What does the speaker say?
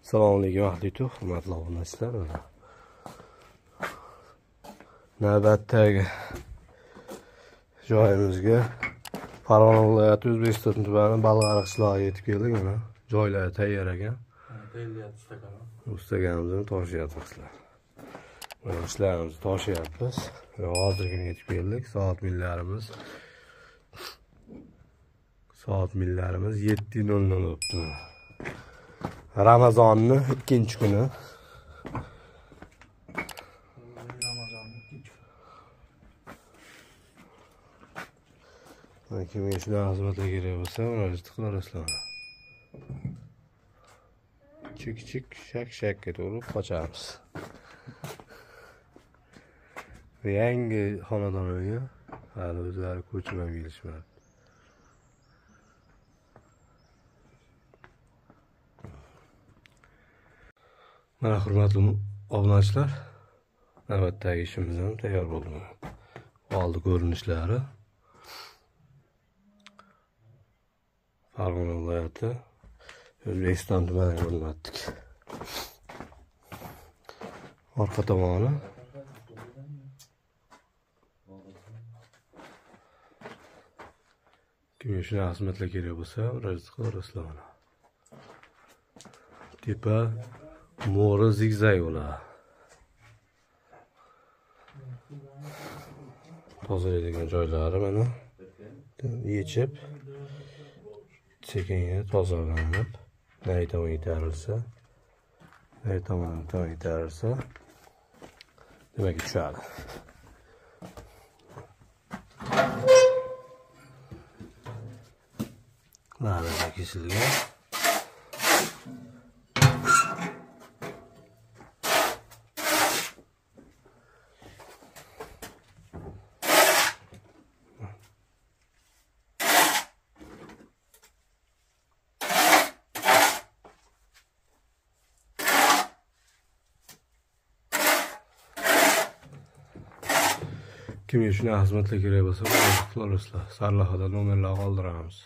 Assalomu alaykum ahli-yu, hurmatli obunachilar. Navbatdagi joyimizga Farg'ona viloyati O'zbekiston tumani Balg'ariq qishlog'iga yetib keldik. Mana joylari tayyor ekan. Ustaganimizni toshyapmiz. Mana ishlarimizni toshyapmiz. Hozirgina yetib keldik. Soat millarimiz 7:00 o'tdi. Ramazonning 2-kuni. Kimga shunaqa xizmatlar kerak bo'lsa, murojaat qilaverasizlar. Chik shak-shakka to'lib qochamiz. Yangi xonadon uyi, hali o'zlari ko'chirib kelishmadi. Mana hurmatli obunachilar, navbatdagi ishimiz ham tayyor bo'ldi. Oldi ko'rinishlari. Farg'ona viloyati O'zbekiston tumaniga o'rnatdik. Orqa tomoni kimga shunaqa xizmatlar kerak bo'lsa, murojaat qilaverasizlar mana. Tepa mo'ri zigzag bo'ladi. Tozalaydigan joylari mana yechib, sekinga tozalanib, nari tomon itarilsa, demak tushadi. Narida kesilgan. Kimga shunaqa xizmatlar kerak bo'lsa, murojaat qilaverasizlar. Sarlavhada nomerlar qoldiramiz.